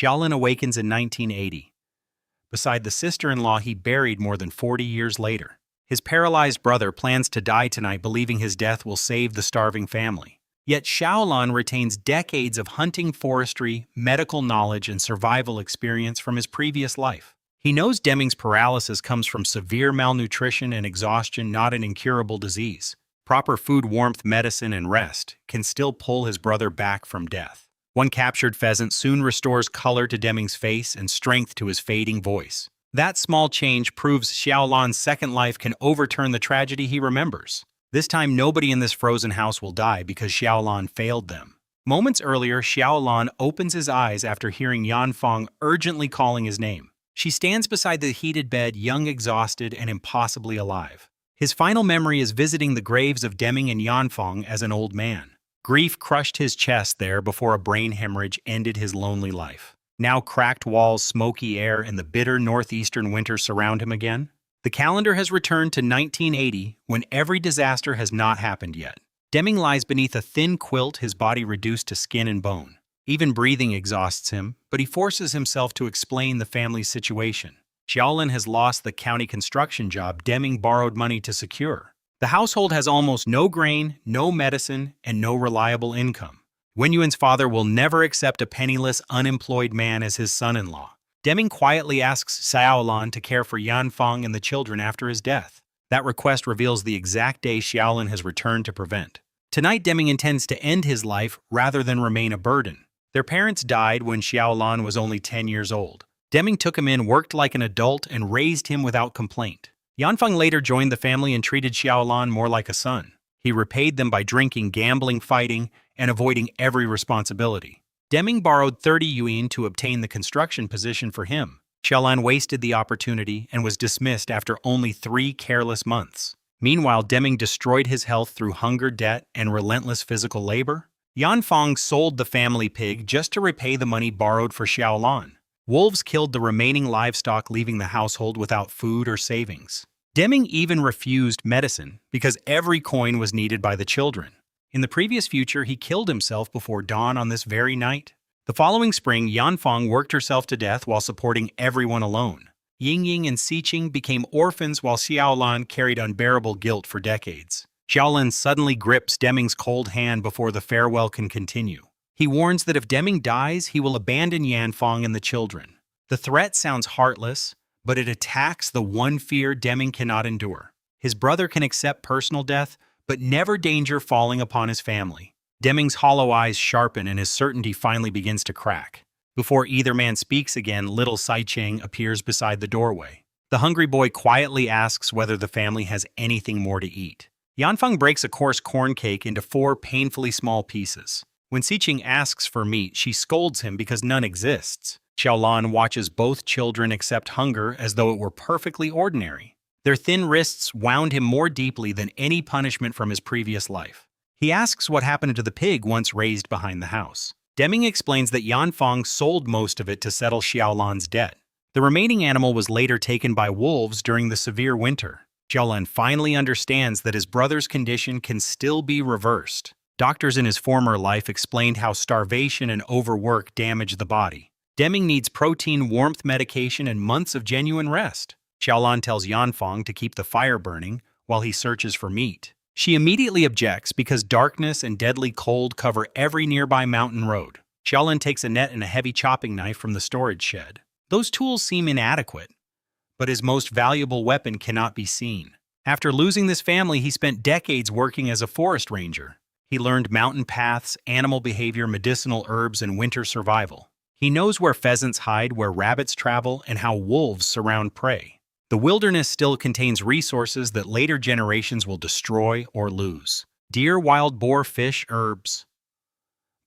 Xiaolin awakens in 1980, beside the sister-in-law he buried more than 40 years later. His paralyzed brother plans to die tonight, believing his death will save the starving family. Yet Xiaolin retains decades of hunting, forestry, medical knowledge, and survival experience from his previous life. He knows Deming's paralysis comes from severe malnutrition and exhaustion, not an incurable disease. Proper food, warmth, medicine, and rest can still pull his brother back from death. One captured pheasant soon restores color to Deming's face and strength to his fading voice. That small change proves Xiaolin's second life can overturn the tragedy he remembers. This time, nobody in this frozen house will die because Xiaolin failed them. Moments earlier, Xiaolin opens his eyes after hearing Yanfeng urgently calling his name. She stands beside the heated bed, young, exhausted, and impossibly alive. His final memory is visiting the graves of Deming and Yanfeng as an old man. Grief crushed his chest there before a brain hemorrhage ended his lonely life. Now cracked walls, smoky air, and the bitter northeastern winter surround him again. The calendar has returned to 1980, when every disaster has not happened yet. Deming lies beneath a thin quilt, his body reduced to skin and bone. Even breathing exhausts him, but he forces himself to explain the family's situation. Xiaolin has lost the county construction job Deming borrowed money to secure. The household has almost no grain, no medicine, and no reliable income. Wenyuan's father will never accept a penniless, unemployed man as his son-in-law. Deming quietly asks Xiaolin to care for Yanfeng and the children after his death. That request reveals the exact day Xiaolin has returned to prevent. Tonight, Deming intends to end his life rather than remain a burden. Their parents died when Xiaolin was only 10 years old. Deming took him in, worked like an adult, and raised him without complaint. Yanfeng later joined the family and treated Xiaolin more like a son. He repaid them by drinking, gambling, fighting, and avoiding every responsibility. Deming borrowed 30 yuan to obtain the construction position for him. Xiaolin wasted the opportunity and was dismissed after only 3 careless months. Meanwhile, Deming destroyed his health through hunger, debt, and relentless physical labor. Yanfeng sold the family pig just to repay the money borrowed for Xiaolin. Wolves killed the remaining livestock, leaving the household without food or savings. Deming even refused medicine because every coin was needed by the children. In the previous future, he killed himself before dawn on this very night. The following spring, Yanfeng worked herself to death while supporting everyone alone. Yingying and Xiqing became orphans while Xiaolin carried unbearable guilt for decades. Xiaolin suddenly grips Deming's cold hand before the farewell can continue. He warns that if Deming dies, he will abandon Yanfeng and the children. The threat sounds heartless, but it attacks the one fear Deming cannot endure. His brother can accept personal death, but never danger falling upon his family. Deming's hollow eyes sharpen and his certainty finally begins to crack. Before either man speaks again, little Saicheng appears beside the doorway. The hungry boy quietly asks whether the family has anything more to eat. Yanfeng breaks a coarse corn cake into 4 painfully small pieces. When Xiqing asks for meat, she scolds him because none exists. Xiaolin watches both children accept hunger as though it were perfectly ordinary. Their thin wrists wound him more deeply than any punishment from his previous life. He asks what happened to the pig once raised behind the house. Deming explains that Yanfeng sold most of it to settle Xiaolin's debt. The remaining animal was later taken by wolves during the severe winter. Xiaolin finally understands that his brother's condition can still be reversed. Doctors in his former life explained how starvation and overwork damage the body. Deming needs protein, warmth medication, and months of genuine rest. Xiaolin tells Yanfeng to keep the fire burning while he searches for meat. She immediately objects because darkness and deadly cold cover every nearby mountain road. Xiaolin takes a net and a heavy chopping knife from the storage shed. Those tools seem inadequate, but his most valuable weapon cannot be seen. After losing this family, he spent decades working as a forest ranger. He learned mountain paths, animal behavior, medicinal herbs, and winter survival. He knows where pheasants hide, where rabbits travel, and how wolves surround prey. The wilderness still contains resources that later generations will destroy or lose. Deer, wild boar, fish, herbs,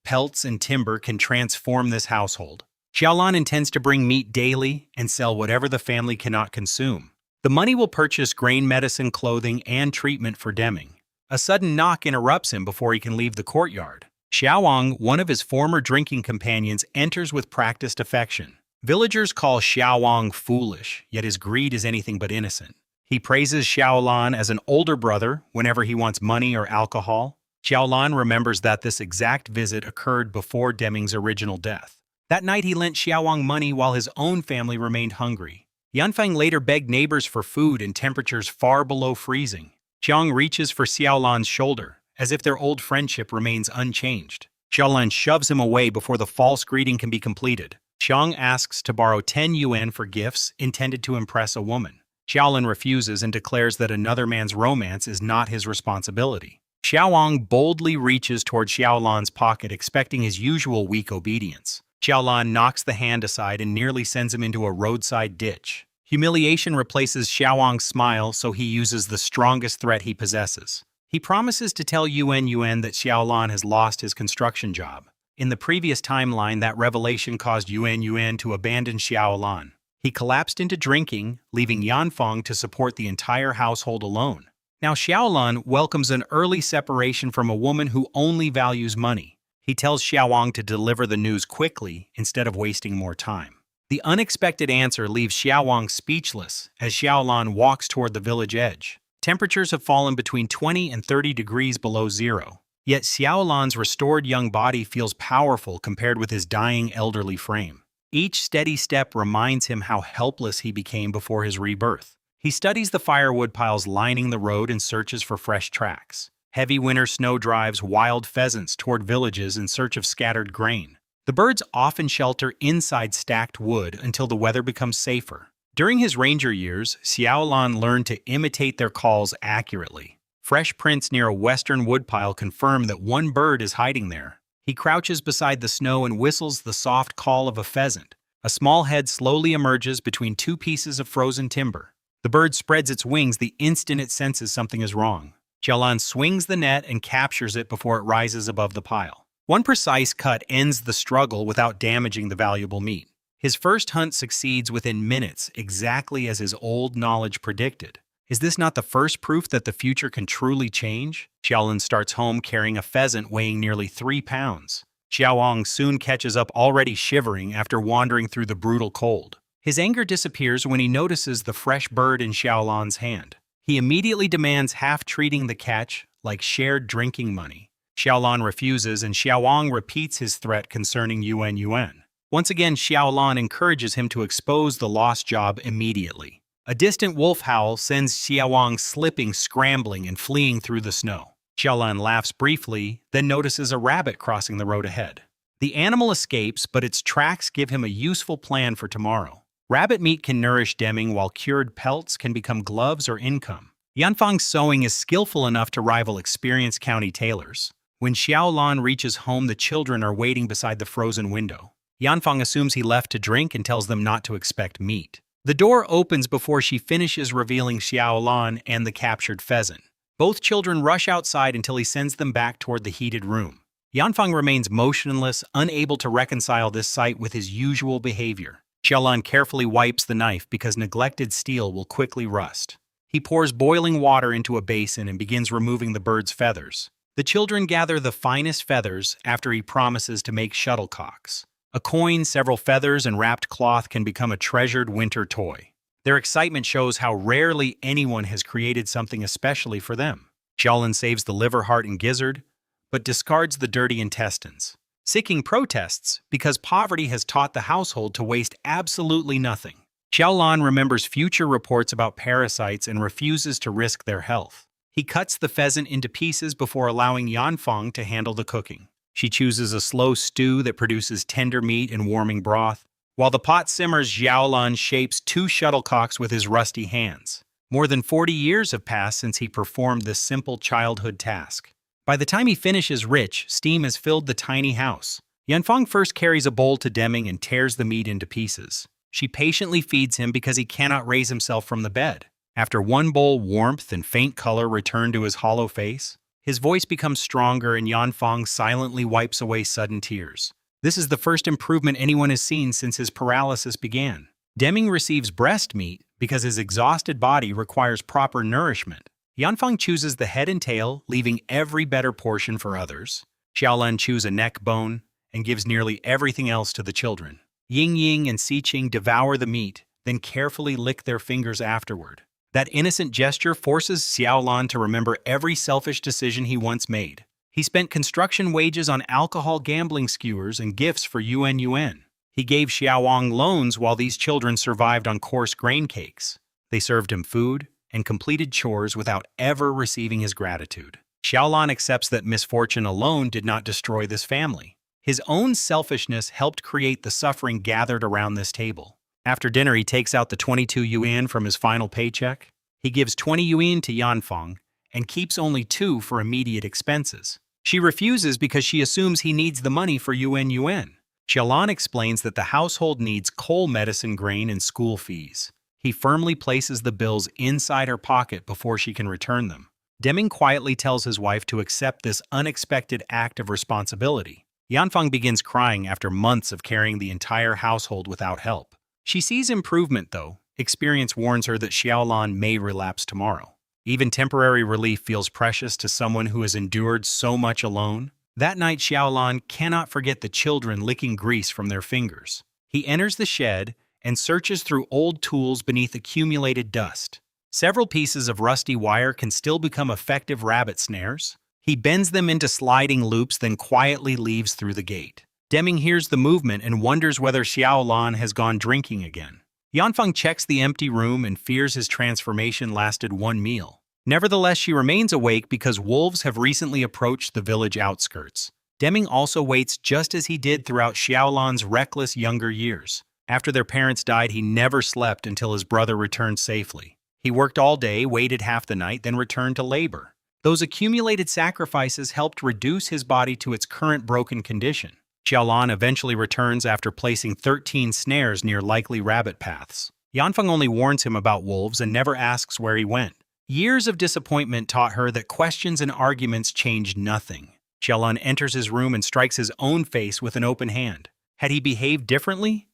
pelts, and timber can transform this household. Xiaolin intends to bring meat daily and sell whatever the family cannot consume. The money will purchase grain, medicine, clothing, and treatment for Deming. A sudden knock interrupts him before he can leave the courtyard. Xiaowang, one of his former drinking companions, enters with practiced affection. Villagers call Xiaowang foolish, yet his greed is anything but innocent. He praises Xiaolin as an older brother whenever he wants money or alcohol. Xiaolin remembers that this exact visit occurred before Deming's original death. That night he lent Xiaowang money while his own family remained hungry. Yanfeng later begged neighbors for food in temperatures far below freezing. Xiang reaches for Xiaolan's shoulder, as if their old friendship remains unchanged. Xiaolan shoves him away before the false greeting can be completed. Xiang asks to borrow 10 yuan for gifts intended to impress a woman. Xiaolan refuses and declares that another man's romance is not his responsibility. Xiaowang boldly reaches toward Xiaolan's pocket, expecting his usual weak obedience. Xiaolan knocks the hand aside and nearly sends him into a roadside ditch. Humiliation replaces Xiaowang's smile, so he uses the strongest threat he possesses. He promises to tell Yuan that Xiaolan has lost his construction job. In the previous timeline, that revelation caused Yuan to abandon Xiaolan. He collapsed into drinking, leaving Yanfeng to support the entire household alone. Now Xiaolan welcomes an early separation from a woman who only values money. He tells Xiaowang to deliver the news quickly instead of wasting more time. The unexpected answer leaves Xiaowang speechless as Xiaolan walks toward the village edge. Temperatures have fallen between 20 and 30 degrees below zero. Yet Xiaolan's restored young body feels powerful compared with his dying elderly frame. Each steady step reminds him how helpless he became before his rebirth. He studies the firewood piles lining the road and searches for fresh tracks. Heavy winter snow drives wild pheasants toward villages in search of scattered grain. The birds often shelter inside stacked wood until the weather becomes safer. During his ranger years, Xiaolan learned to imitate their calls accurately. Fresh prints near a western woodpile confirm that one bird is hiding there. He crouches beside the snow and whistles the soft call of a pheasant. A small head slowly emerges between two pieces of frozen timber. The bird spreads its wings the instant it senses something is wrong. Xiaolan swings the net and captures it before it rises above the pile. One precise cut ends the struggle without damaging the valuable meat. His first hunt succeeds within minutes, exactly as his old knowledge predicted. Is this not the first proof that the future can truly change? Xiaolan starts home carrying a pheasant weighing nearly 3 pounds. Xiaowang soon catches up, already shivering after wandering through the brutal cold. His anger disappears when he notices the fresh bird in Xiaolan's hand. He immediately demands half, treating the catch like shared drinking money. Xiaolan refuses, and Xiaowang repeats his threat concerning Yuan. Once again, Xiaolan encourages him to expose the lost job immediately. A distant wolf howl sends Xiaowang slipping, scrambling, and fleeing through the snow. Xiaolan laughs briefly, then notices a rabbit crossing the road ahead. The animal escapes, but its tracks give him a useful plan for tomorrow. Rabbit meat can nourish Deming, while cured pelts can become gloves or income. Yanfeng's sewing is skillful enough to rival experienced county tailors. When Xiaolan reaches home, the children are waiting beside the frozen window. Yanfeng assumes he left to drink and tells them not to expect meat. The door opens before she finishes, revealing Xiaolan and the captured pheasant. Both children rush outside until he sends them back toward the heated room. Yanfeng remains motionless, unable to reconcile this sight with his usual behavior. Xiaolan carefully wipes the knife because neglected steel will quickly rust. He pours boiling water into a basin and begins removing the bird's feathers. The children gather the finest feathers after he promises to make shuttlecocks. A coin, several feathers, and wrapped cloth can become a treasured winter toy. Their excitement shows how rarely anyone has created something especially for them. Xiaolan saves the liver, heart, and gizzard, but discards the dirty intestines. Siking protests because poverty has taught the household to waste absolutely nothing. Xiaolan remembers future reports about parasites and refuses to risk their health. He cuts the pheasant into pieces before allowing Yanfeng to handle the cooking. She chooses a slow stew that produces tender meat and warming broth. While the pot simmers, Xiaolan shapes 2 shuttlecocks with his rusty hands. More than 40 years have passed since he performed this simple childhood task. By the time he finishes, rich steam has filled the tiny house. Yanfeng first carries a bowl to Deming and tears the meat into pieces. She patiently feeds him because he cannot raise himself from the bed. After one bowl, warmth and faint color return to his hollow face. His voice becomes stronger, and Yanfeng silently wipes away sudden tears. This is the first improvement anyone has seen since his paralysis began. Deming receives breast meat because his exhausted body requires proper nourishment. Yanfeng chooses the head and tail, leaving every better portion for others. Xiaolan chews a neck bone and gives nearly everything else to the children. Ying and Xiqing devour the meat, then carefully lick their fingers afterward. That innocent gesture forces Xiaolan to remember every selfish decision he once made. He spent construction wages on alcohol, gambling skewers, and gifts for Yuan. He gave Xiaowang loans while these children survived on coarse grain cakes. They served him food and completed chores without ever receiving his gratitude. Xiaolan accepts that misfortune alone did not destroy this family. His own selfishness helped create the suffering gathered around this table. After dinner, he takes out the 22 yuan from his final paycheck. He gives 20 yuan to Yanfeng and keeps only 2 for immediate expenses. She refuses because she assumes he needs the money for yuan. Xiaolan explains that the household needs coal medicine, grain, and school fees. He firmly places the bills inside her pocket before she can return them. Deming quietly tells his wife to accept this unexpected act of responsibility. Yanfeng begins crying after months of carrying the entire household without help. She sees improvement, though. Experience warns her that Xiaolan may relapse tomorrow. Even temporary relief feels precious to someone who has endured so much alone. That night, Xiaolan cannot forget the children licking grease from their fingers. He enters the shed and searches through old tools beneath accumulated dust. Several pieces of rusty wire can still become effective rabbit snares. He bends them into sliding loops, then quietly leaves through the gate. Deming hears the movement and wonders whether Xiaolan has gone drinking again. Yanfeng checks the empty room and fears his transformation lasted one meal. Nevertheless, she remains awake because wolves have recently approached the village outskirts. Deming also waits just as he did throughout Xiaolan's reckless younger years. After their parents died, he never slept until his brother returned safely. He worked all day, waited half the night, then returned to labor. Those accumulated sacrifices helped reduce his body to its current broken condition. Xiaolan eventually returns after placing 13 snares near likely rabbit paths. Yanfeng only warns him about wolves and never asks where he went. Years of disappointment taught her that questions and arguments changed nothing. Xiaolan enters his room and strikes his own face with an open hand. Had he behaved differently?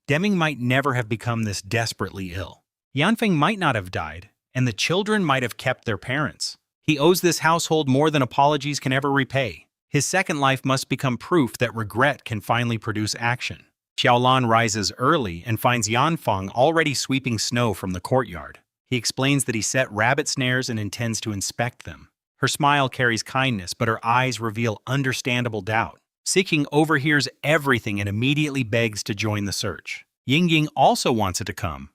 Deming might never have become this desperately ill. Yanfeng might not have died, and the children might have kept their parents. He owes this household more than apologies can ever repay. His second life must become proof that regret can finally produce action. Xiaolan rises early and finds Yanfeng already sweeping snow from the courtyard. He explains that he set rabbit snares and intends to inspect them. Her smile carries kindness, but her eyes reveal understandable doubt. Seeking overhears everything and immediately begs to join the search. Yingying also wants it to come,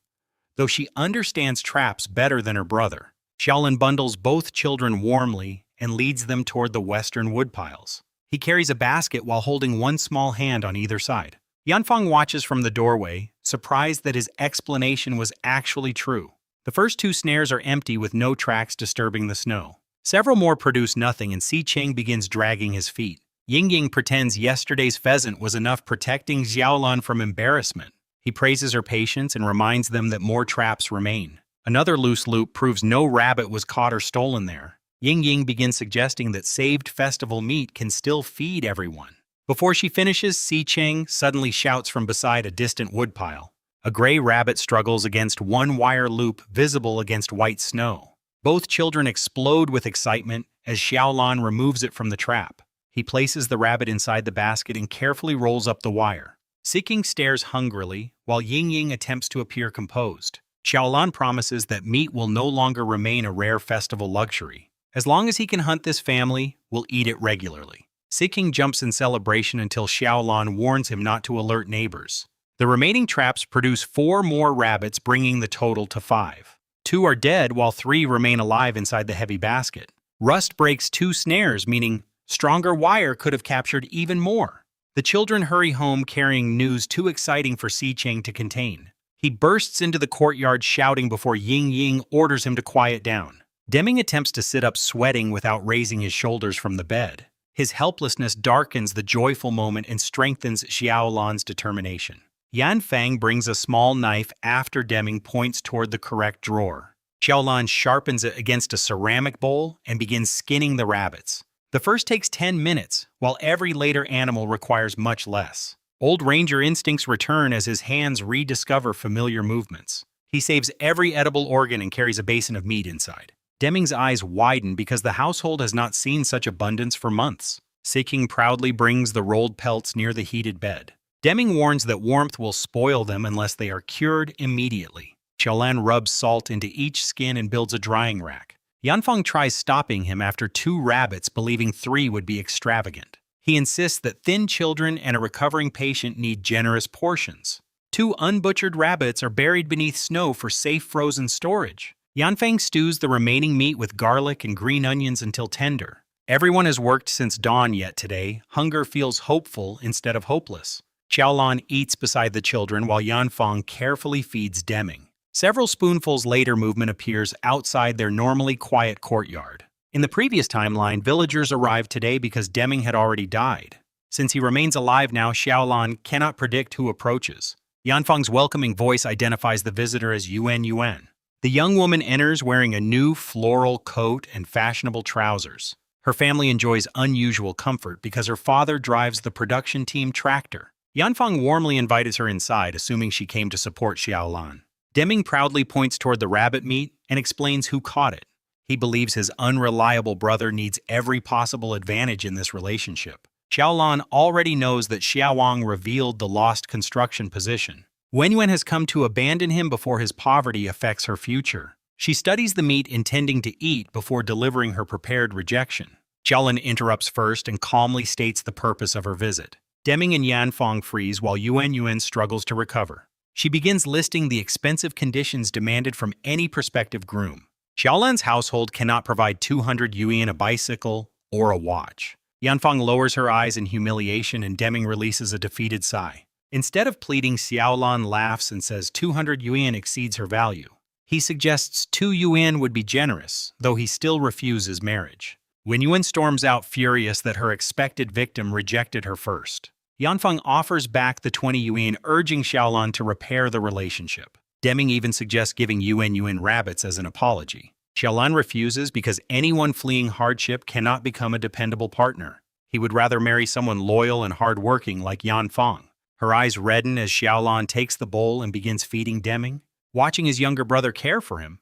though she understands traps better than her brother. Xiaolan bundles both children warmly and leads them toward the western woodpiles. He carries a basket while holding one small hand on either side. Yanfeng watches from the doorway, surprised that his explanation was actually true. The first 2 snares are empty with no tracks disturbing the snow. Several more produce nothing and Si Cheng begins dragging his feet. Yingying pretends yesterday's pheasant was enough protecting Xiaolan from embarrassment. He praises her patience and reminds them that more traps remain. Another loose loop proves no rabbit was caught or stolen there. Yingying begins suggesting that saved festival meat can still feed everyone. Before she finishes, Si Cheng suddenly shouts from beside a distant woodpile. A gray rabbit struggles against one wire loop visible against white snow. Both children explode with excitement as Xiaolan removes it from the trap. He places the rabbit inside the basket and carefully rolls up the wire. Seeking stares hungrily, while Yingying attempts to appear composed. Xiaolan promises that meat will no longer remain a rare festival luxury. As long as he can hunt this family, we'll eat it regularly. Seeking jumps in celebration until Xiaolan warns him not to alert neighbors. The remaining traps produce 4 more rabbits, bringing the total to 5. 2 are dead, while 3 remain alive inside the heavy basket. Rust breaks 2 snares, meaning stronger wire could have captured even more. The children hurry home carrying news too exciting for Si Cheng to contain. He bursts into the courtyard shouting before Yingying orders him to quiet down. Deming attempts to sit up sweating without raising his shoulders from the bed. His helplessness darkens the joyful moment and strengthens Xiaolan's determination. Yanfeng brings a small knife after Deming points toward the correct drawer. Xiaolan sharpens it against a ceramic bowl and begins skinning the rabbits. The first takes 10 minutes, while every later animal requires much less. Old Ranger instincts return as his hands rediscover familiar movements. He saves every edible organ and carries a basin of meat inside. Deming's eyes widen because the household has not seen such abundance for months. Seeking proudly brings the rolled pelts near the heated bed. Deming warns that warmth will spoil them unless they are cured immediately. Xiaolan rubs salt into each skin and builds a drying rack. Yanfeng tries stopping him after 2 rabbits, believing 3 would be extravagant. He insists that thin children and a recovering patient need generous portions. 2 unbutchered rabbits are buried beneath snow for safe frozen storage. Yanfeng stews the remaining meat with garlic and green onions until tender. Everyone has worked since dawn, yet today, hunger feels hopeful instead of hopeless. Xiaolan eats beside the children while Yanfeng carefully feeds Deming. Several spoonfuls later, movement appears outside their normally quiet courtyard. In the previous timeline, villagers arrived today because Deming had already died. Since he remains alive now, Xiaolan cannot predict who approaches. Yanfeng's welcoming voice identifies the visitor as Yuan Yuan. The young woman enters wearing a new floral coat and fashionable trousers. Her family enjoys unusual comfort because her father drives the production team tractor. Yanfeng warmly invites her inside, assuming she came to support Xiaolan. Deming proudly points toward the rabbit meat and explains who caught it. He believes his unreliable brother needs every possible advantage in this relationship. Xiaolan already knows that Xiaowang revealed the lost construction position. Wenyuan has come to abandon him before his poverty affects her future. She studies the meat intending to eat before delivering her prepared rejection. Xiaolan interrupts first and calmly states the purpose of her visit. Deming and Yanfeng freeze while Yuan Yuan struggles to recover. She begins listing the expensive conditions demanded from any prospective groom. Xiaolan's household cannot provide 200 yuan, a bicycle, or a watch. Yanfeng lowers her eyes in humiliation and Deming releases a defeated sigh. Instead of pleading, Xiaolan laughs and says 200 yuan exceeds her value. He suggests 2 yuan would be generous, though he still refuses marriage. Wenyuan storms out, furious that her expected victim rejected her first. Yanfeng offers back the 20 yuan, urging Xiaolan to repair the relationship. Deming even suggests giving Yuan rabbits as an apology. Xiaolan refuses because anyone fleeing hardship cannot become a dependable partner. He would rather marry someone loyal and hardworking like Yanfeng. Her eyes redden as Xiaolan takes the bowl and begins feeding Deming. Watching his younger brother care for him,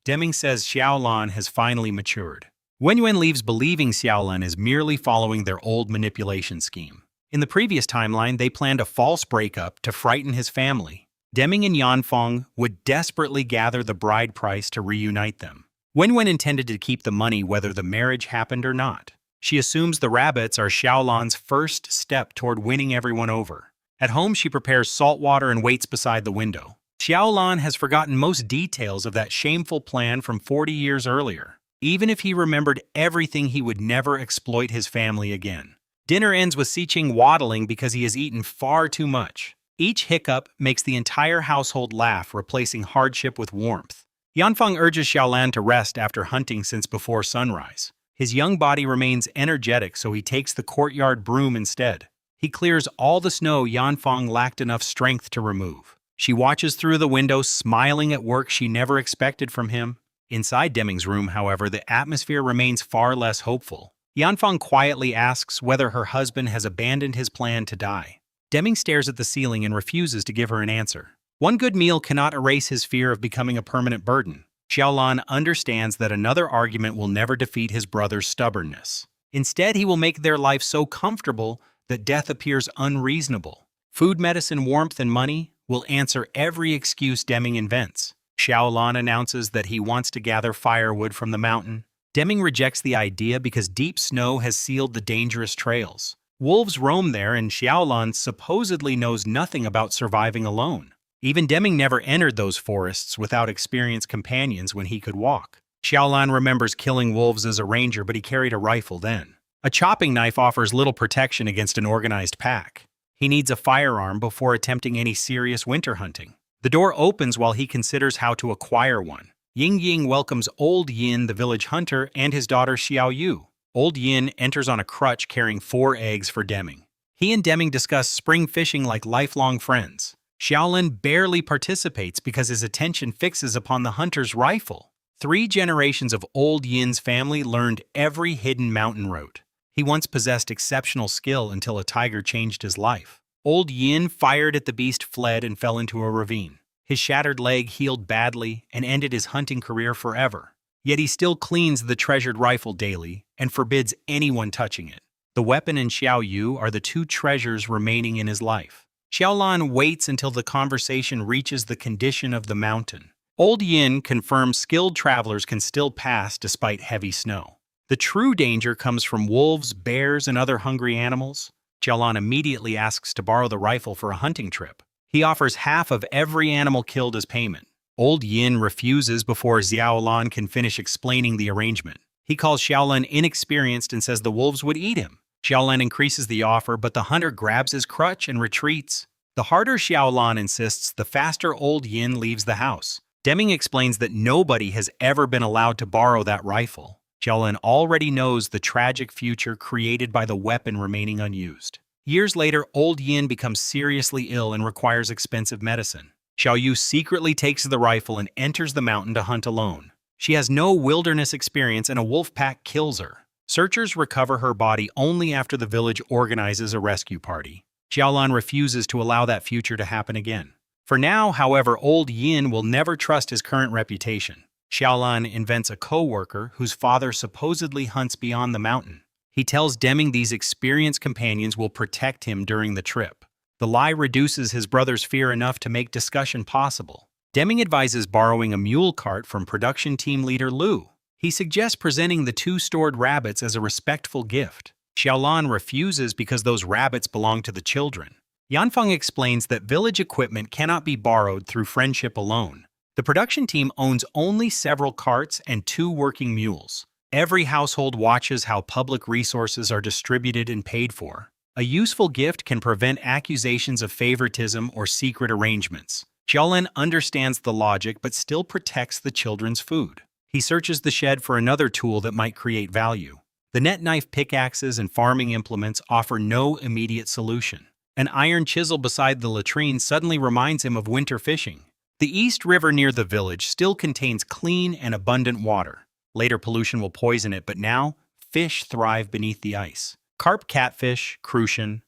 Deming says Xiaolan has finally matured. Wenyuan leaves believing Xiaolan is merely following their old manipulation scheme. In the previous timeline, they planned a false breakup to frighten his family. Deming and Yanfeng would desperately gather the bride price to reunite them. Wenyuan intended to keep the money whether the marriage happened or not. She assumes the rabbits are Xiaolan's first step toward winning everyone over. At home, she prepares salt water and waits beside the window. Xiaolan has forgotten most details of that shameful plan from 40 years earlier. Even if he remembered everything, he would never exploit his family again. Dinner ends with Siqing waddling because he has eaten far too much. Each hiccup makes the entire household laugh, replacing hardship with warmth. Yanfeng urges Xiaolan to rest after hunting since before sunrise. His young body remains energetic, so he takes the courtyard broom instead. He clears all the snow Yanfeng lacked enough strength to remove. She watches through the window, smiling at work she never expected from him. Inside Deming's room, however, the atmosphere remains far less hopeful. Yanfeng quietly asks whether her husband has abandoned his plan to die. Deming stares at the ceiling and refuses to give her an answer. One good meal cannot erase his fear of becoming a permanent burden. Xiaolan understands that another argument will never defeat his brother's stubbornness. Instead, he will make their life so comfortable that death appears unreasonable. Food, medicine, warmth, and money will answer every excuse Deming invents. Xiaolan announces that he wants to gather firewood from the mountain. Deming rejects the idea because deep snow has sealed the dangerous trails. Wolves roam there, and Xiaolan supposedly knows nothing about surviving alone. Even Deming never entered those forests without experienced companions when he could walk. Xiaolan remembers killing wolves as a ranger, but he carried a rifle then. A chopping knife offers little protection against an organized pack. He needs a firearm before attempting any serious winter hunting. The door opens while he considers how to acquire one. Ying Ying welcomes Old Yin, the village hunter, and his daughter Xiao Yu. Old Yin enters on a crutch carrying 4 eggs for Deming. He and Deming discuss spring fishing like lifelong friends. Xiaolan barely participates because his attention fixes upon the hunter's rifle. 3 generations of Old Yin's family learned every hidden mountain route. He once possessed exceptional skill until a tiger changed his life. Old Yin fired at the beast, fled, and fell into a ravine. His shattered leg healed badly and ended his hunting career forever. Yet he still cleans the treasured rifle daily and forbids anyone touching it. The weapon and Xiao Yu are the 2 treasures remaining in his life. Xiaolan waits until the conversation reaches the condition of the mountain. Old Yin confirms skilled travelers can still pass despite heavy snow. The true danger comes from wolves, bears, and other hungry animals. Xiaolan immediately asks to borrow the rifle for a hunting trip. He offers half of every animal killed as payment. Old Yin refuses before Xiaolan can finish explaining the arrangement. He calls Xiaolan inexperienced and says the wolves would eat him. Xiaolan increases the offer, but the hunter grabs his crutch and retreats. The harder Xiaolan insists, the faster Old Yin leaves the house. Deming explains that nobody has ever been allowed to borrow that rifle. Xiaolan already knows the tragic future created by the weapon remaining unused. Years later, Old Yin becomes seriously ill and requires expensive medicine. Xiao Yu secretly takes the rifle and enters the mountain to hunt alone. She has no wilderness experience and a wolf pack kills her. Searchers recover her body only after the village organizes a rescue party. Xiaolan refuses to allow that future to happen again. For now, however, Old Yin will never trust his current reputation. Xiaolan invents a co-worker whose father supposedly hunts beyond the mountain. He tells Deming these experienced companions will protect him during the trip. The lie reduces his brother's fear enough to make discussion possible. Deming advises borrowing a mule cart from production team leader Lu. He suggests presenting the two stored rabbits as a respectful gift. Xiaolan refuses because those rabbits belong to the children. Yanfeng explains that village equipment cannot be borrowed through friendship alone. The production team owns only several carts and 2 working mules. Every household watches how public resources are distributed and paid for. A useful gift can prevent accusations of favoritism or secret arrangements. Xiaolan understands the logic but still protects the children's food. He searches the shed for another tool that might create value. The net knife pickaxes and farming implements offer no immediate solution. An iron chisel beside the latrine suddenly reminds him of winter fishing. The East River near the village still contains clean and abundant water. Later pollution will poison it, but now fish thrive beneath the ice. Carp, catfish, crucian,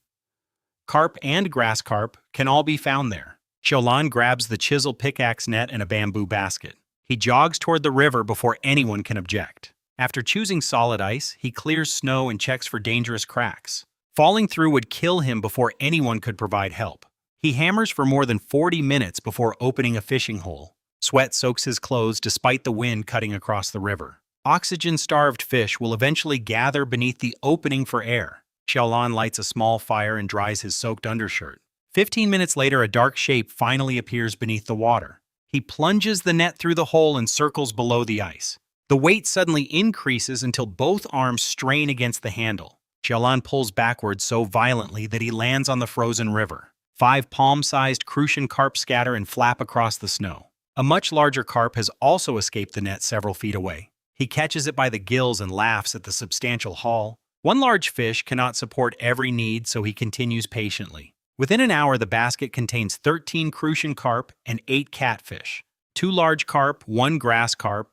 carp, and grass carp can all be found there. Xiaolan grabs the chisel pickaxe net and a bamboo basket. He jogs toward the river before anyone can object. After choosing solid ice, he clears snow and checks for dangerous cracks. Falling through would kill him before anyone could provide help. He hammers for more than 40 minutes before opening a fishing hole. Sweat soaks his clothes despite the wind cutting across the river. Oxygen-starved fish will eventually gather beneath the opening for air. Xiaolan lights a small fire and dries his soaked undershirt. 15 minutes later, a dark shape finally appears beneath the water. He plunges the net through the hole and circles below the ice. The weight suddenly increases until both arms strain against the handle. Xiaolan pulls backwards so violently that he lands on the frozen river. 5 palm-sized crucian carp scatter and flap across the snow. A much larger carp has also escaped the net several feet away. He catches it by the gills and laughs at the substantial haul. One large fish cannot support every need, so he continues patiently. Within an hour, the basket contains 13 crucian carp and 8 catfish. 2 large carp, 1 grass carp,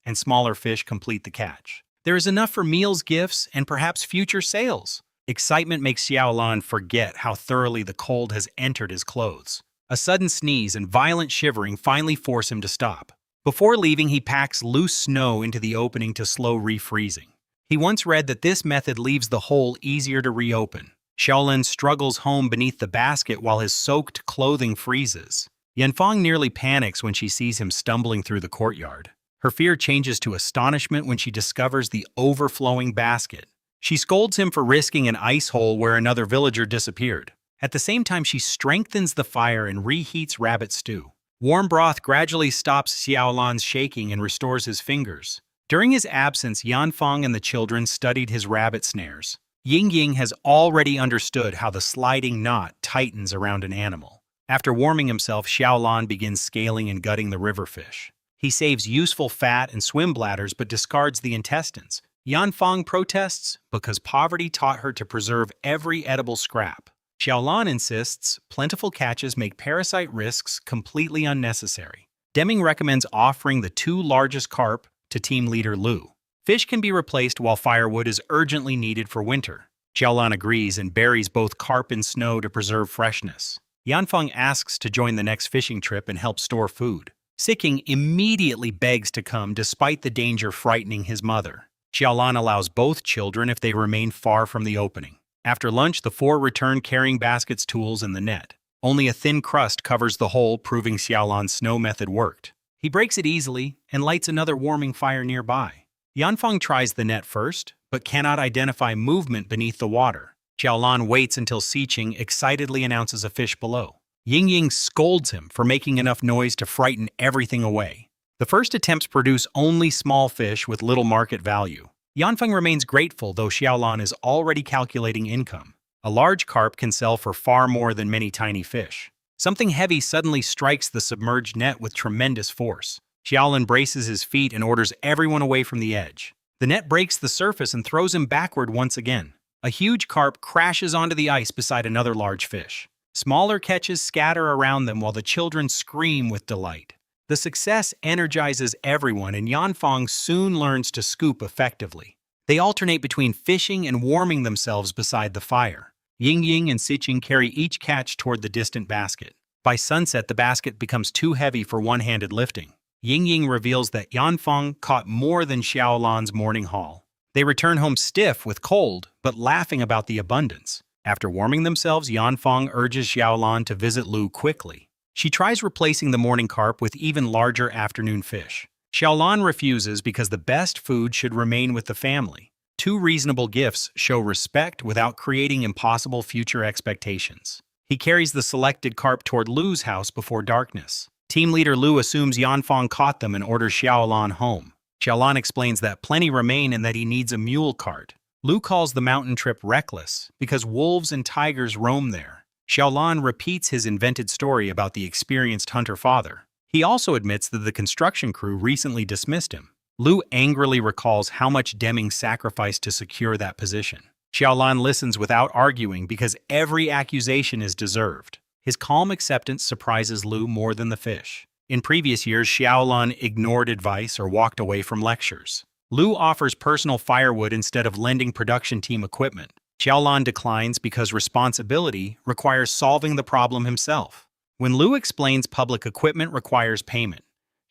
and smaller fish complete the catch. There is enough for meals, gifts, and perhaps future sales. Excitement makes Xiaolan forget how thoroughly the cold has entered his clothes. A sudden sneeze and violent shivering finally force him to stop. Before leaving, he packs loose snow into the opening to slow refreezing. He once read that this method leaves the hole easier to reopen. Xiaolan struggles home beneath the basket while his soaked clothing freezes. Yanfeng nearly panics when she sees him stumbling through the courtyard. Her fear changes to astonishment when she discovers the overflowing basket. She scolds him for risking an ice hole where another villager disappeared. At the same time, she strengthens the fire and reheats rabbit stew. Warm broth gradually stops Xiaolan's shaking and restores his fingers. During his absence, Yanfeng and the children studied his rabbit snares. Ying has already understood how the sliding knot tightens around an animal. After warming himself, Xiaolan begins scaling and gutting the river fish. He saves useful fat and swim bladders but discards the intestines. Yanfeng protests because poverty taught her to preserve every edible scrap. Xiaolan insists plentiful catches make parasite risks completely unnecessary. Deming recommends offering the 2 largest carp to team leader Lu. Fish can be replaced while firewood is urgently needed for winter. Xiaolan agrees and buries both carp in snow to preserve freshness. Yanfeng asks to join the next fishing trip and help store food. Siking immediately begs to come despite the danger frightening his mother. Xiaolan allows both children if they remain far from the opening. After lunch, the 4 return carrying baskets, tools, and the net. Only a thin crust covers the hole, proving Xiaolan's snow method worked. He breaks it easily and lights another warming fire nearby. Yanfeng tries the net first, but cannot identify movement beneath the water. Xiaolan waits until Siqing excitedly announces a fish below. Ying scolds him for making enough noise to frighten everything away. The first attempts produce only small fish with little market value. Yanfeng remains grateful, though Xiaolan is already calculating income. A large carp can sell for far more than many tiny fish. Something heavy suddenly strikes the submerged net with tremendous force. Xiaolan braces his feet and orders everyone away from the edge. The net breaks the surface and throws him backward once again. A huge carp crashes onto the ice beside another large fish. Smaller catches scatter around them while the children scream with delight. The success energizes everyone, and Yanfeng soon learns to scoop effectively. They alternate between fishing and warming themselves beside the fire. Ying and Siqing carry each catch toward the distant basket. By sunset, the basket becomes too heavy for one-handed lifting. Ying reveals that Yanfeng caught more than Xiaolan's morning haul. They return home stiff with cold, but laughing about the abundance. After warming themselves, Yanfeng urges Xiaolan to visit Lu quickly. She tries replacing the morning carp with even larger afternoon fish. Xiaolan refuses because the best food should remain with the family. Two reasonable gifts show respect without creating impossible future expectations. He carries the selected carp toward Lu's house before darkness. Team leader Lu assumes Yanfeng caught them and orders Xiaolan home. Xiaolan explains that plenty remain and that he needs a mule cart. Lu calls the mountain trip reckless because wolves and tigers roam there. Xiaolan repeats his invented story about the experienced hunter father. He also admits that the construction crew recently dismissed him. Lu angrily recalls how much Deming sacrificed to secure that position. Xiaolan listens without arguing because every accusation is deserved. His calm acceptance surprises Lu more than the fish. In previous years, Xiaolan ignored advice or walked away from lectures. Lu offers personal firewood instead of lending production team equipment. Xiaolan declines because responsibility requires solving the problem himself. When Lu explains public equipment requires payment,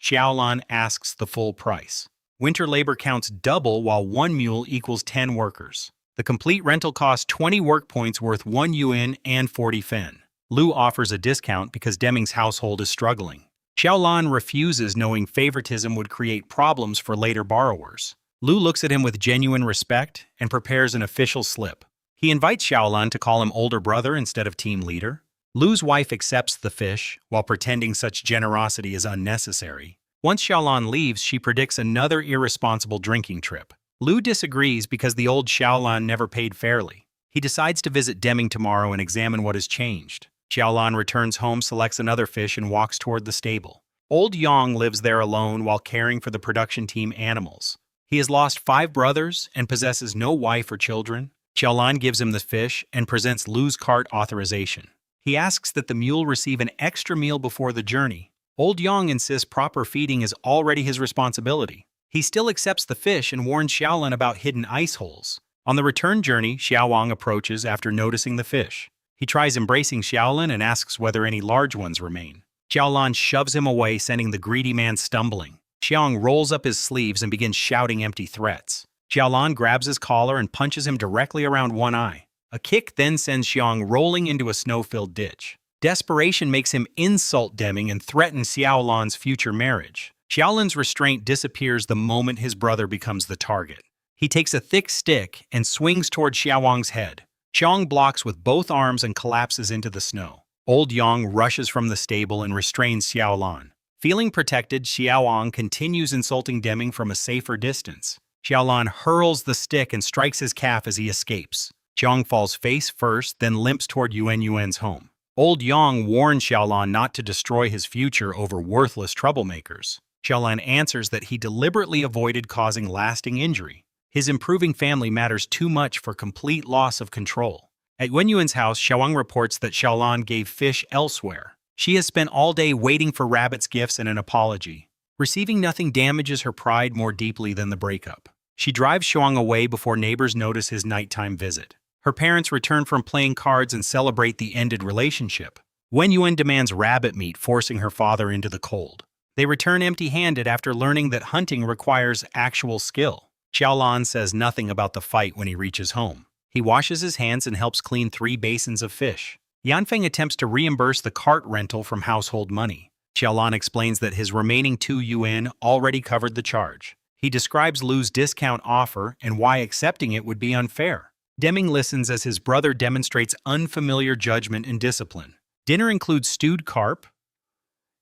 Xiaolan asks the full price. Winter labor counts double while 1 mule equals 10 workers. The complete rental costs 20 work points worth 1 yuan and 40 fen. Lu offers a discount because Deming's household is struggling. Xiaolan refuses, knowing favoritism would create problems for later borrowers. Lu looks at him with genuine respect and prepares an official slip. He invites Xiaolan to call him older brother instead of team leader. Lu's wife accepts the fish, while pretending such generosity is unnecessary. Once Xiaolan leaves, she predicts another irresponsible drinking trip. Lu disagrees because the old Xiaolan never paid fairly. He decides to visit Deming tomorrow and examine what has changed. Xiaolan returns home, selects another fish, and walks toward the stable. Old Yang lives there alone while caring for the production team animals. He has lost 5 brothers and possesses no wife or children. Xiaolan gives him the fish and presents Lu's cart authorization. He asks that the mule receive an extra meal before the journey. Old Yang insists proper feeding is already his responsibility. He still accepts the fish and warns Xiaolan about hidden ice holes. On the return journey, Xiaowang approaches after noticing the fish. He tries embracing Xiaolan and asks whether any large ones remain. Xiaolan shoves him away, sending the greedy man stumbling. Xiaowang rolls up his sleeves and begins shouting empty threats. Xiaolan grabs his collar and punches him directly around one eye. A kick then sends Xiaowang rolling into a snow-filled ditch. Desperation makes him insult Deming and threaten Xiaolan's future marriage. Xiaolan's restraint disappears the moment his brother becomes the target. He takes a thick stick and swings toward Xiaowang's head. Xiaowang blocks with both arms and collapses into the snow. Old Yang rushes from the stable and restrains Xiaolan. Feeling protected, Xiaowang continues insulting Deming from a safer distance. Xiaolan hurls the stick and strikes his calf as he escapes. Xiaowang falls face first, then limps toward Yuan's home. Old Yang warns Xiaolan not to destroy his future over worthless troublemakers. Xiaolan answers that he deliberately avoided causing lasting injury. His improving family matters too much for complete loss of control. At Yuan's house, Xiaowang reports that Xiaolan gave fish elsewhere. She has spent all day waiting for Rabbit's gifts and an apology. Receiving nothing damages her pride more deeply than the breakup. She drives Xiaowang away before neighbors notice his nighttime visit. Her parents return from playing cards and celebrate the ended relationship. Yuan demands rabbit meat, forcing her father into the cold. They return empty-handed after learning that hunting requires actual skill. Xiaolan says nothing about the fight when he reaches home. He washes his hands and helps clean 3 basins of fish. Yanfeng attempts to reimburse the cart rental from household money. Xiaolan explains that his remaining 2 yuan already covered the charge. He describes Lu's discount offer and why accepting it would be unfair. Deming listens as his brother demonstrates unfamiliar judgment and discipline. Dinner includes stewed carp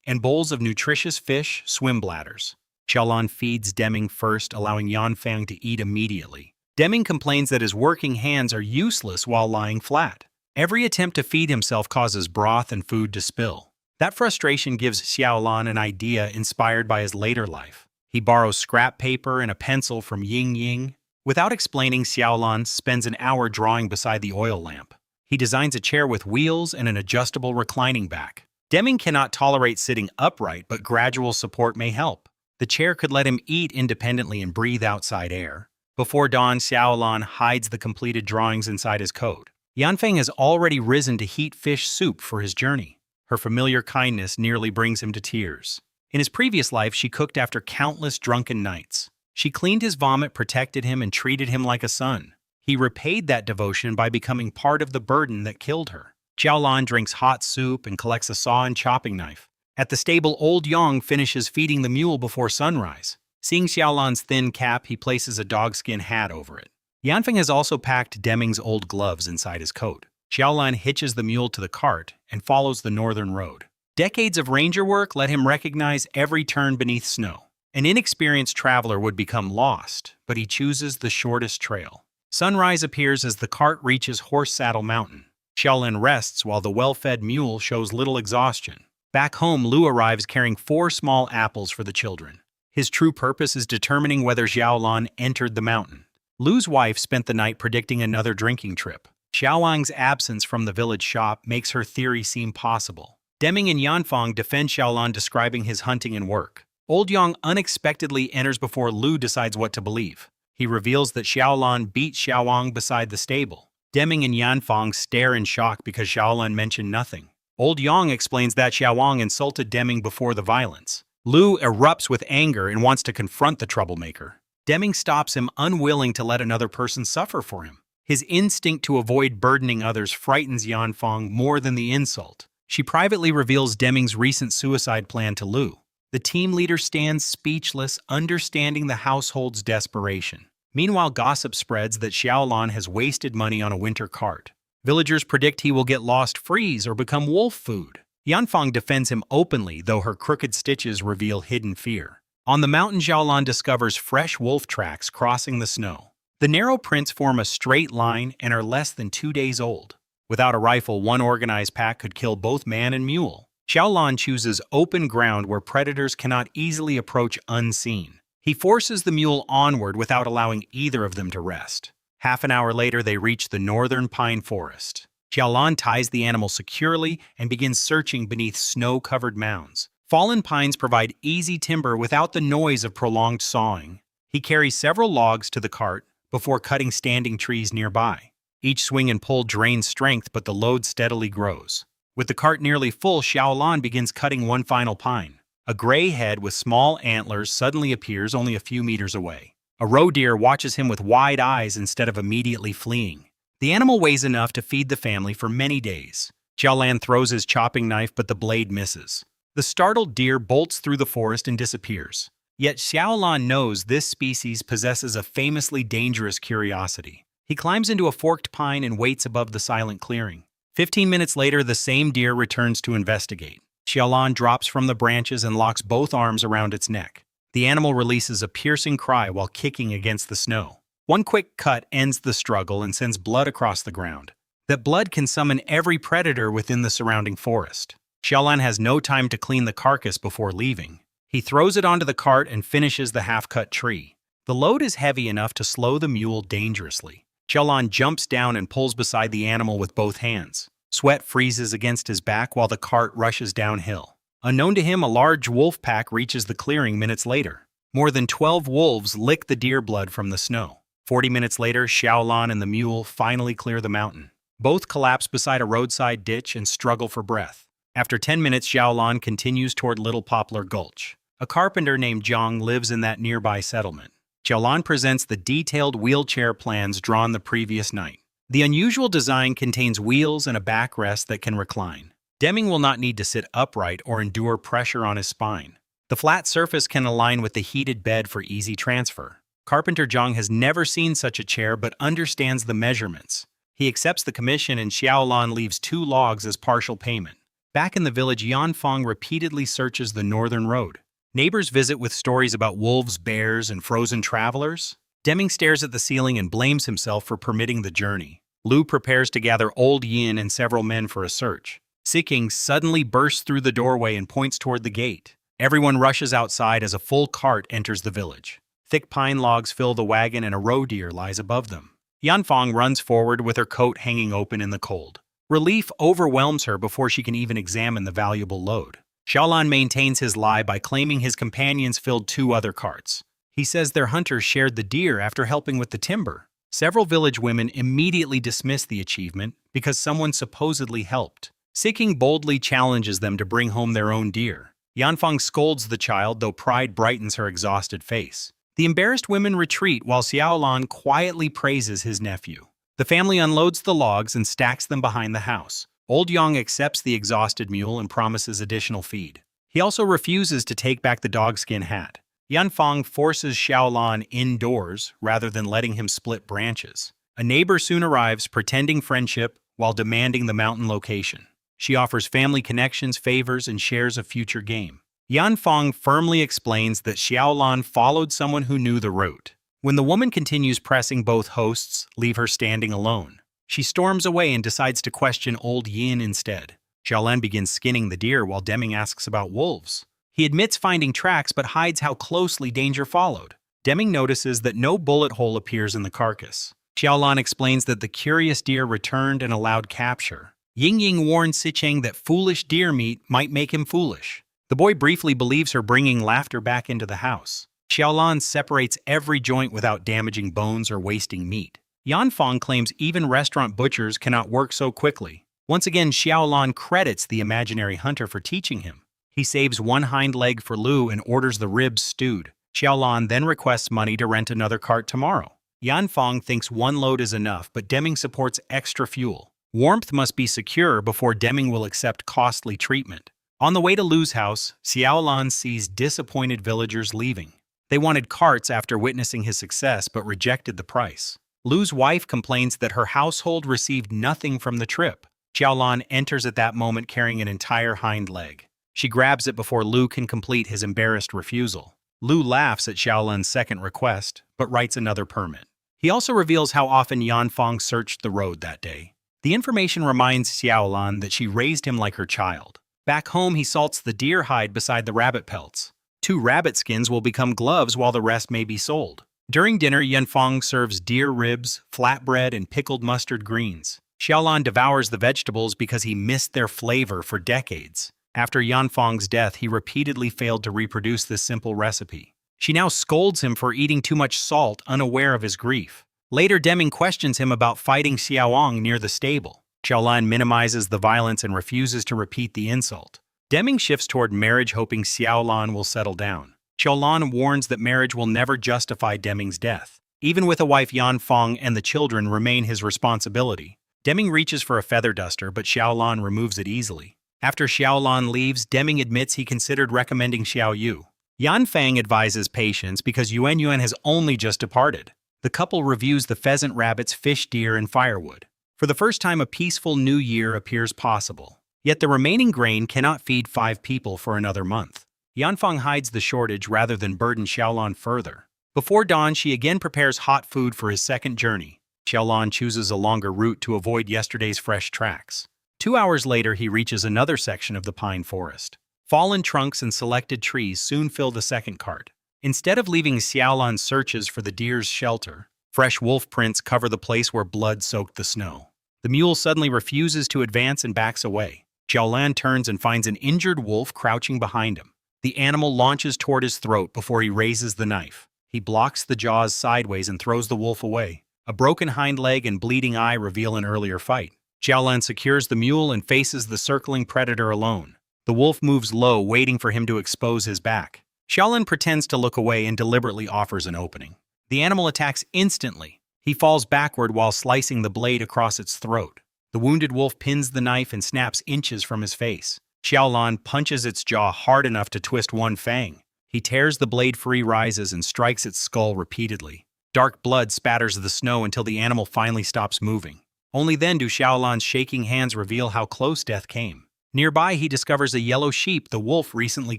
and bowls of nutritious fish, swim bladders. Xiaolan feeds Deming first, allowing Yanfang to eat immediately. Deming complains that his working hands are useless while lying flat. Every attempt to feed himself causes broth and food to spill. That frustration gives Xiaolan an idea inspired by his later life. He borrows scrap paper and a pencil from Ying Ying. Without explaining, Xiaolan spends an hour drawing beside the oil lamp. He designs a chair with wheels and an adjustable reclining back. Deming cannot tolerate sitting upright, but gradual support may help. The chair could let him eat independently and breathe outside air. Before dawn, Xiaolan hides the completed drawings inside his coat. Yanfeng has already risen to heat fish soup for his journey. Her familiar kindness nearly brings him to tears. In his previous life, she cooked after countless drunken nights. She cleaned his vomit, protected him, and treated him like a son. He repaid that devotion by becoming part of the burden that killed her. Xiaolan drinks hot soup and collects a saw and chopping knife. At the stable, old Yang finishes feeding the mule before sunrise. Seeing Xiaolan's thin cap, he places a dogskin hat over it. Yanfeng has also packed Deming's old gloves inside his coat. Xiaolan hitches the mule to the cart and follows the northern road. Decades of ranger work let him recognize every turn beneath snow. An inexperienced traveler would become lost, but he chooses the shortest trail. Sunrise appears as the cart reaches Horse Saddle Mountain. Xiaolan rests while the well-fed mule shows little exhaustion. Back home, Lu arrives carrying 4 small apples for the children. His true purpose is determining whether Xiaolan entered the mountain. Lu's wife spent the night predicting another drinking trip. Xiaowang's absence from the village shop makes her theory seem possible. Deming and Yanfang defend Xiaolan, describing his hunting and work. Old Yang unexpectedly enters before Lu decides what to believe. He reveals that Xiaolan beat Xiaowang beside the stable. Deming and Yanfang stare in shock because Xiaolan mentioned nothing. Old Yang explains that Xiaowang insulted Deming before the violence. Lu erupts with anger and wants to confront the troublemaker. Deming stops him, unwilling to let another person suffer for him. His instinct to avoid burdening others frightens Yanfang more than the insult. She privately reveals Deming's recent suicide plan to Lu. The team leader stands speechless, understanding the household's desperation. Meanwhile, gossip spreads that Xiaolan has wasted money on a winter cart. Villagers predict he will get lost, freeze, or become wolf food. Yanfang defends him openly, though her crooked stitches reveal hidden fear. On the mountain, Xiaolan discovers fresh wolf tracks crossing the snow. The narrow prints form a straight line and are less than 2 days old. Without a rifle, one organized pack could kill both man and mule. Xiaolan chooses open ground where predators cannot easily approach unseen. He forces the mule onward without allowing either of them to rest. Half an hour later, they reach the northern pine forest. Xiaolan ties the animal securely and begins searching beneath snow-covered mounds. Fallen pines provide easy timber without the noise of prolonged sawing. He carries several logs to the cart before cutting standing trees nearby. Each swing and pull drains strength, but the load steadily grows. With the cart nearly full, Xiaolan begins cutting one final pine. A gray head with small antlers suddenly appears only a few meters away. A roe deer watches him with wide eyes instead of immediately fleeing. The animal weighs enough to feed the family for many days. Xiaolan throws his chopping knife, but the blade misses. The startled deer bolts through the forest and disappears. Yet Xiaolan knows this species possesses a famously dangerous curiosity. He climbs into a forked pine and waits above the silent clearing. 15 minutes later, the same deer returns to investigate. Xiaolan drops from the branches and locks both arms around its neck. The animal releases a piercing cry while kicking against the snow. One quick cut ends the struggle and sends blood across the ground. That blood can summon every predator within the surrounding forest. Xiaolan has no time to clean the carcass before leaving. He throws it onto the cart and finishes the half-cut tree. The load is heavy enough to slow the mule dangerously. Xiaolan jumps down and pulls beside the animal with both hands. Sweat freezes against his back while the cart rushes downhill. Unknown to him, a large wolf pack reaches the clearing minutes later. More than 12 wolves lick the deer blood from the snow. 40 minutes later, Xiaolan and the mule finally clear the mountain. Both collapse beside a roadside ditch and struggle for breath. After 10 minutes, Xiaolan continues toward Little Poplar Gulch. A carpenter named Zhang lives in that nearby settlement. Xiaolan presents the detailed wheelchair plans drawn the previous night. The unusual design contains wheels and a backrest that can recline. Deming will not need to sit upright or endure pressure on his spine. The flat surface can align with the heated bed for easy transfer. Carpenter Zhang has never seen such a chair but understands the measurements. He accepts the commission and Xiaolan leaves 2 logs as partial payment. Back in the village, Yanfeng repeatedly searches the northern road. Neighbors visit with stories about wolves, bears, and frozen travelers. Deming stares at the ceiling and blames himself for permitting the journey. Lu prepares to gather Old Yin and several men for a search. Siking suddenly bursts through the doorway and points toward the gate. Everyone rushes outside as a full cart enters the village. Thick pine logs fill the wagon and a roe deer lies above them. Yanfeng runs forward with her coat hanging open in the cold. Relief overwhelms her before she can even examine the valuable load. Xiaolan maintains his lie by claiming his companions filled 2 other carts. He says their hunters shared the deer after helping with the timber. Several village women immediately dismiss the achievement because someone supposedly helped. Siking boldly challenges them to bring home their own deer. Yanfeng scolds the child, though pride brightens her exhausted face. The embarrassed women retreat while Xiaolan quietly praises his nephew. The family unloads the logs and stacks them behind the house. Old Yang accepts the exhausted mule and promises additional feed. He also refuses to take back the dogskin hat. Yanfeng forces Xiaolan indoors rather than letting him split branches. A neighbor soon arrives, pretending friendship while demanding the mountain location. She offers family connections, favors, and shares a future game. Yanfeng firmly explains that Xiaolan followed someone who knew the route. When the woman continues pressing, both hosts leave her standing alone. She storms away and decides to question Old Yin instead. Xiaolan begins skinning the deer while Deming asks about wolves. He admits finding tracks but hides how closely danger followed. Deming notices that no bullet hole appears in the carcass. Xiaolan explains that the curious deer returned and allowed capture. Yingying warns Sicheng that foolish deer meat might make him foolish. The boy briefly believes her, bringing laughter back into the house. Xiaolan separates every joint without damaging bones or wasting meat. Yanfeng claims even restaurant butchers cannot work so quickly. Once again, Xiaolan credits the imaginary hunter for teaching him. He saves 1 hind leg for Lu and orders the ribs stewed. Xiaolan then requests money to rent another cart tomorrow. Yanfeng thinks 1 load is enough, but Deming supports extra fuel. Warmth must be secure before Deming will accept costly treatment. On the way to Lu's house, Xiaolan sees disappointed villagers leaving. They wanted carts after witnessing his success but rejected the price. Lu's wife complains that her household received nothing from the trip. Xiaolan enters at that moment carrying an entire hind leg. She grabs it before Lu can complete his embarrassed refusal. Lu laughs at Xiaolan's second request, but writes another permit. He also reveals how often Yanfeng searched the road that day. The information reminds Xiaolan that she raised him like her child. Back home, he salts the deer hide beside the rabbit pelts. 2 rabbit skins will become gloves while the rest may be sold. During dinner, Yanfeng serves deer ribs, flatbread, and pickled mustard greens. Xiaolan devours the vegetables because he missed their flavor for decades. After Yanfeng's death, he repeatedly failed to reproduce this simple recipe. She now scolds him for eating too much salt, unaware of his grief. Later, Deming questions him about fighting Xiaoang near the stable. Xiaolan minimizes the violence and refuses to repeat the insult. Deming shifts toward marriage, hoping Xiaolan will settle down. Xiaolan warns that marriage will never justify Deming's death. Even with a wife, Yanfeng and the children remain his responsibility. Deming reaches for a feather duster, but Xiaolan removes it easily. After Xiaolan leaves, Deming admits he considered recommending Xiao Yu. Yanfeng advises patience because Yuan Yuan has only just departed. The couple reviews the pheasant, rabbits, fish, deer, and firewood. For the first time, a peaceful new year appears possible. Yet the remaining grain cannot feed 5 people for another month. Yanfeng hides the shortage rather than burden Xiaolan further. Before dawn, she again prepares hot food for his second journey. Xiaolan chooses a longer route to avoid yesterday's fresh tracks. 2 hours later, he reaches another section of the pine forest. Fallen trunks and selected trees soon fill the second cart. Instead of leaving, Xiaolan searches for the deer's shelter. Fresh wolf prints cover the place where blood soaked the snow. The mule suddenly refuses to advance and backs away. Xiaolan turns and finds an injured wolf crouching behind him. The animal launches toward his throat before he raises the knife. He blocks the jaws sideways and throws the wolf away. A broken hind leg and bleeding eye reveal an earlier fight. Xiaolan secures the mule and faces the circling predator alone. The wolf moves low, waiting for him to expose his back. Xiaolan pretends to look away and deliberately offers an opening. The animal attacks instantly. He falls backward while slicing the blade across its throat. The wounded wolf pins the knife and snaps inches from his face. Xiaolan punches its jaw hard enough to twist one fang. He tears the blade free, rises, and strikes its skull repeatedly. Dark blood spatters the snow until the animal finally stops moving. Only then do Xiaolan's shaking hands reveal how close death came. Nearby, he discovers a yellow sheep the wolf recently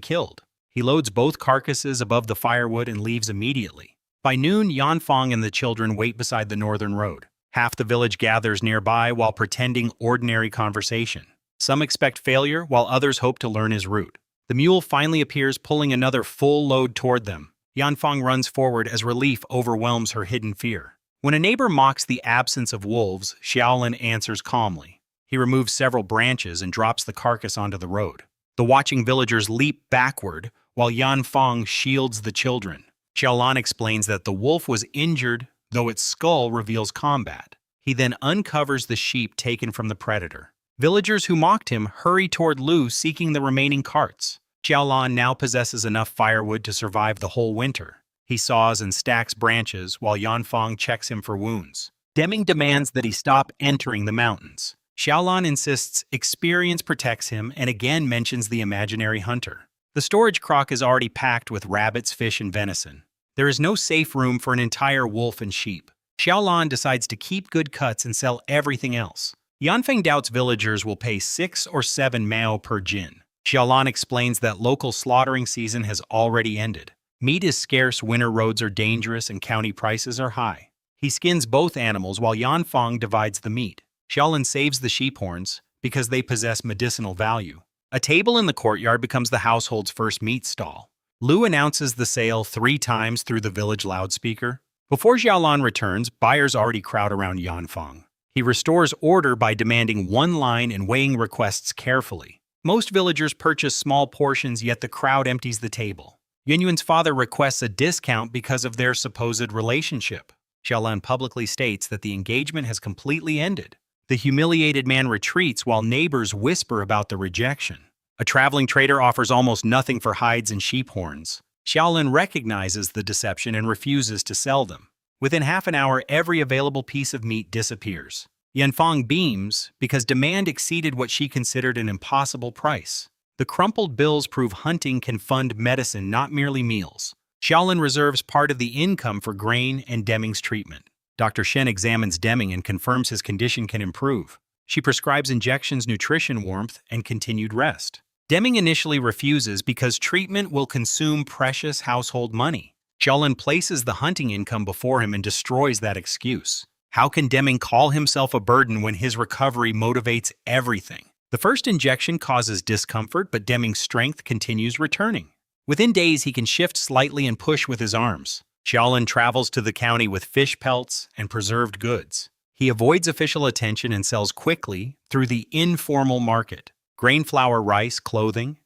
killed. He loads both carcasses above the firewood and leaves immediately. By noon, Yanfeng and the children wait beside the northern road. Half the village gathers nearby while pretending ordinary conversation. Some expect failure, while others hope to learn his route. The mule finally appears, pulling another full load toward them. Yanfeng runs forward as relief overwhelms her hidden fear. When a neighbor mocks the absence of wolves, Xiaolin answers calmly. He removes several branches and drops the carcass onto the road. The watching villagers leap backward, while Yanfeng shields the children. Xiaolan explains that the wolf was injured, though its skull reveals combat. He then uncovers the sheep taken from the predator. Villagers who mocked him hurry toward Lu, seeking the remaining carts. Xiaolan now possesses enough firewood to survive the whole winter. He saws and stacks branches while Yanfeng checks him for wounds. Deming demands that he stop entering the mountains. Xiaolan insists experience protects him and again mentions the imaginary hunter. The storage crock is already packed with rabbits, fish, and venison. There is no safe room for an entire wolf and sheep. Xiaolan decides to keep good cuts and sell everything else. Yanfeng doubts villagers will pay 6 or 7 mao per jin. Xiaolan explains that local slaughtering season has already ended. Meat is scarce, winter roads are dangerous, and county prices are high. He skins both animals while Yanfeng divides the meat. Xiaolan saves the sheep horns because they possess medicinal value. A table in the courtyard becomes the household's first meat stall. Lu announces the sale 3 times through the village loudspeaker. Before Xiaolan returns, buyers already crowd around Yanfeng. He restores order by demanding one line and weighing requests carefully. Most villagers purchase small portions, yet the crowd empties the table. Yunyuan's father requests a discount because of their supposed relationship. Xiaolan publicly states that the engagement has completely ended. The humiliated man retreats while neighbors whisper about the rejection. A traveling trader offers almost nothing for hides and sheep horns. Xiaolan recognizes the deception and refuses to sell them. Within half an hour, every available piece of meat disappears. Yanfeng beams because demand exceeded what she considered an impossible price. The crumpled bills prove hunting can fund medicine, not merely meals. Xiaolan reserves part of the income for grain and Deming's treatment. Dr. Shen examines Deming and confirms his condition can improve. She prescribes injections, nutrition, warmth, and continued rest. Deming initially refuses because treatment will consume precious household money. Xiaolan places the hunting income before him and destroys that excuse. How can Deming call himself a burden when his recovery motivates everything? The first injection causes discomfort, but Deming's strength continues returning. Within days, he can shift slightly and push with his arms. Xiaolan travels to the county with fish pelts and preserved goods. He avoids official attention and sells quickly through the informal market. Grain, flour, rice, clothing,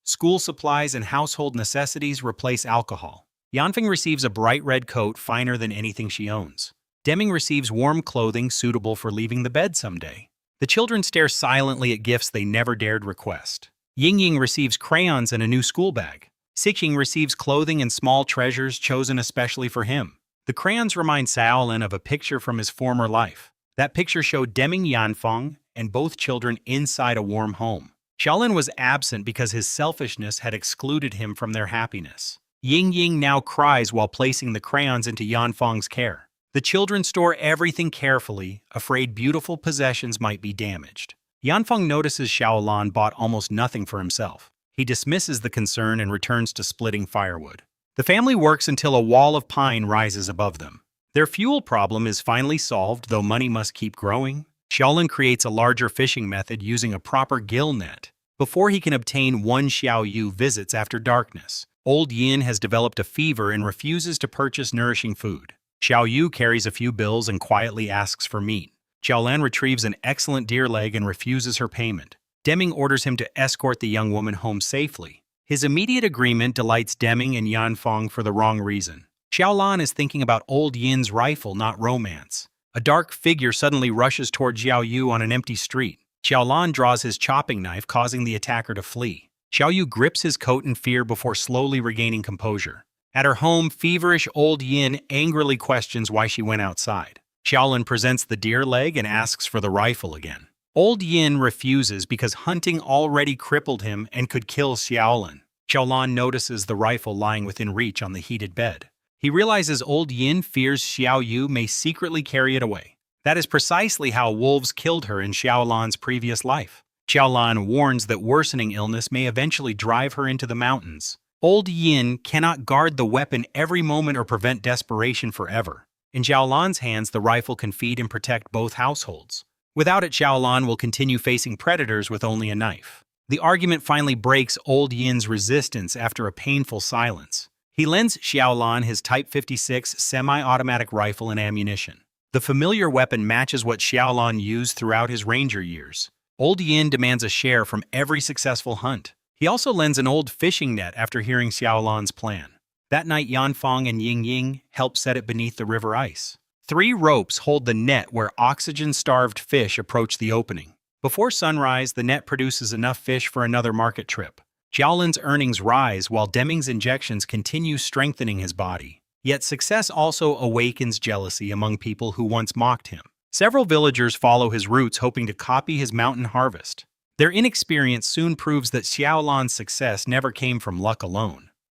school supplies, and household necessities replace alcohol. Yanfeng receives a bright red coat, finer than anything she owns. Deming receives warm clothing suitable for leaving the bed someday. The children stare silently at gifts they never dared request. Yingying receives crayons and a new school bag. Sixing receives clothing and small treasures chosen especially for him. The crayons remind Xiaolan of a picture from his former life. That picture showed Deming, Yanfeng, and both children inside a warm home. Xiaolan was absent because his selfishness had excluded him from their happiness. Yingying now cries while placing the crayons into Yanfeng's care. The children store everything carefully, afraid beautiful possessions might be damaged. Yanfeng notices Xiaolan bought almost nothing for himself. He dismisses the concern and returns to splitting firewood. The family works until a wall of pine rises above them. Their fuel problem is finally solved, though money must keep growing. Xiaolan creates a larger fishing method using a proper gill net. Before he can obtain one Xiaoyu visits after darkness. Old Yin has developed a fever and refuses to purchase nourishing food. Xiaoyu carries a few bills and quietly asks for meat. Xiaolan retrieves an excellent deer leg and refuses her payment. Deming orders him to escort the young woman home safely. His immediate agreement delights Deming and Yanfeng for the wrong reason. Xiaolan is thinking about old Yin's rifle, not romance. A dark figure suddenly rushes toward Xiaoyu on an empty street. Xiaolan draws his chopping knife, causing the attacker to flee. Xiaoyu grips his coat in fear before slowly regaining composure. At her home, feverish old Yin angrily questions why she went outside. Xiaolan presents the deer leg and asks for the rifle again. Old Yin refuses because hunting already crippled him and could kill Xiaolan. Xiaolan notices the rifle lying within reach on the heated bed. He realizes Old Yin fears Xiao Yu may secretly carry it away. That is precisely how wolves killed her in Xiaolan's previous life. Xiaolan warns that worsening illness may eventually drive her into the mountains. Old Yin cannot guard the weapon every moment or prevent desperation forever. In Xiaolan's hands, the rifle can feed and protect both households. Without it, Xiaolan will continue facing predators with only a knife. The argument finally breaks Old Yin's resistance after a painful silence. He lends Xiaolan his Type 56 semi-automatic rifle and ammunition. The familiar weapon matches what Xiaolan used throughout his ranger years. Old Yin demands a share from every successful hunt. He also lends an old fishing net after hearing Xiaolan's plan. That night, Yanfang and Ying Ying help set it beneath the river ice. 3 ropes hold the net where oxygen-starved fish approach the opening. Before sunrise, the net produces enough fish for another market trip. Xiaolan's earnings rise while Deming's injections continue strengthening his body. Yet success also awakens jealousy among people who once mocked him. Several villagers follow his routes hoping to copy his mountain harvest. Their inexperience soon proves that Xiaolan's success never came from luck alone.